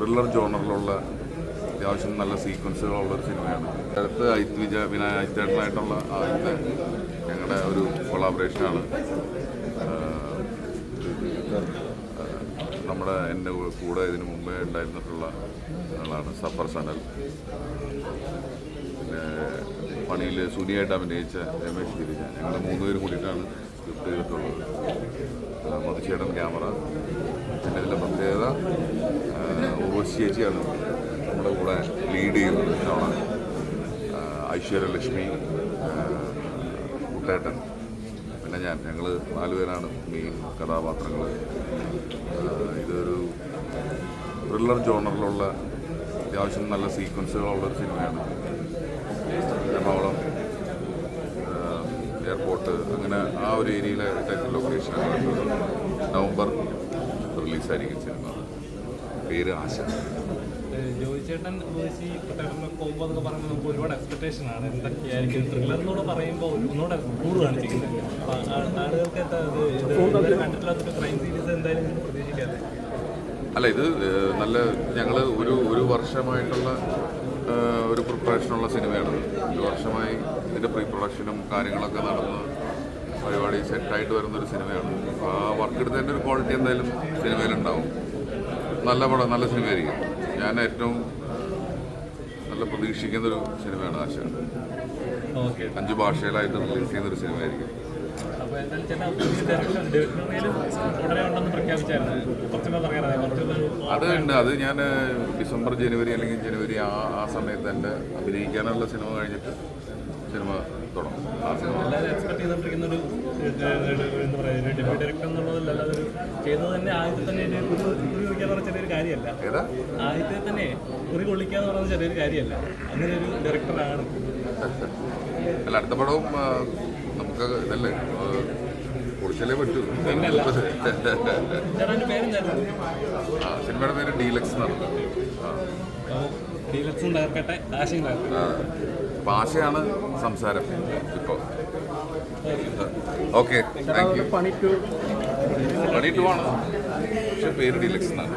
Thriller ജോണറിലുള്ള അത്യാവശ്യം നല്ല സീക്വൻസുകളുള്ളൊരു സിനിമയാണ്. അടുത്ത് ഐത്തേട്ടനായിട്ടുള്ള ആദ്യത്തെ ഞങ്ങളുടെ ഒരു കൊളാബറേഷനാണ്. എൻ്റെ കൂടെ ഇതിനു മുമ്പേ ഉണ്ടായിരുന്നിട്ടുള്ള ആളാണ് സഫർ സനൽ. പിന്നെ പണിയിൽ സുനിയായിട്ട് അഭിനയിച്ച രമേശ് ഗിരിജ. ഞങ്ങൾ മൂന്നുപേരും കൂടിയിട്ടാണ് സ്ക്രിപ്റ്റ് ചെയ്തിട്ടുള്ളത്. മധുചേട്ടൻ ക്യാമറ. പിന്നെ ഇതിൻ്റെ പ്രത്യേകത ഉർവശി ചേച്ചിയാണ് നമ്മുടെ കൂടെ ലീഡ് ചെയ്യുന്നത്. ഇതാണ് ഐശ്വര്യലക്ഷ്മി, കുട്ടേട്ടൻ, പിന്നെ ഞങ്ങൾ നാലുപേരാണ് മെയിൻ കഥാപാത്രങ്ങൾ. ഇതൊരു ത്രില്ലർ ജോണറിലുള്ള അത്യാവശ്യം നല്ല സീക്വൻസുകളുള്ളൊരു സിനിമയാണ്. എറണാകുളം എയർപോർട്ട് അങ്ങനെ ആ ഒരു ഏരിയയിലെ ലൊക്കേഷനാണ്. November റിലീസായിരിക്കും cinema. പേര് ആശ. ജോയിച്ചേട്ടൻ പോകുമ്പോൾ എന്നൊക്കെ പറയുമ്പോൾ നമുക്ക് ഒരുപാട് എക്സ്പെക്ടേഷൻ ആണ്. എന്തൊക്കെയായിരിക്കും ത്രില്ലർ എന്നൂടെ പറയുമ്പോൾ ഒന്നുകൂടെ കൂറ് കാണിച്ചിരിക്കുന്നത്. ആളുകൾക്ക് കണ്ടിട്ടില്ലാത്തൊരു ക്രൈം സീരീസ് എന്തായാലും പ്രതീക്ഷിക്കാതെ. അല്ല, ഇത് നല്ല ഞങ്ങൾ ഒരു വർഷമായിട്ടുള്ള ഒരു പ്രിപ്പറേഷനുള്ള സിനിമയാണ്. ഒരു വർഷമായി ഇതിൻ്റെ പ്രീ പ്രൊഡക്ഷനും കാര്യങ്ങളൊക്കെ നടന്ന് പരിപാടി സെറ്റായിട്ട് വരുന്നൊരു സിനിമയാണ്. അപ്പോൾ ആ വർക്ക് എടുത്തതിൻ്റെ ഒരു ക്വാളിറ്റി എന്തായാലും സിനിമയിലുണ്ടാവും. നല്ല പടം, നല്ല സിനിമയായിരിക്കും. ഞാൻ ഏറ്റവും നല്ല പ്രതീക്ഷിക്കുന്നൊരു സിനിമയാണ് ആശ. 5 ഭാഷയിലായിട്ട് റിലീസ് ചെയ്യുന്നൊരു സിനിമയായിരിക്കും. അതുണ്ട്. അത് ഞാൻ ഡിസംബർ ജനുവരി അല്ലെങ്കിൽ ജനുവരി ആ സമയത്ത് എൻ്റെ അഭിനയിക്കാനുള്ള സിനിമ കഴിഞ്ഞിട്ട് സിനിമ തുടങ്ങും. ആ സിനിമ ചെറിയൊരു കാര്യമല്ല. ആദ്യത്തെ തന്നെ കുറി കൊള്ളിക്കാന്ന് പറയുന്നത് ചെറിയൊരു കാര്യമല്ല. അങ്ങനെ ഒരു ഡയറക്ടറാണ്. അല്ല, അടുത്ത പടവും നമുക്ക് ഇതല്ലേ പൊളിച്ചല്ലേ പറ്റൂ. സിനിമയുടെ പേര് ഡീലക്സ് എന്നാണ്. അപ്പോൾ ആശയാണ് സംസാരം ഇപ്പോൾ. Okay, thank you. പണി ടു ആണ്, പക്ഷെ പേര് ഡീലക്സ് എന്നാണ്.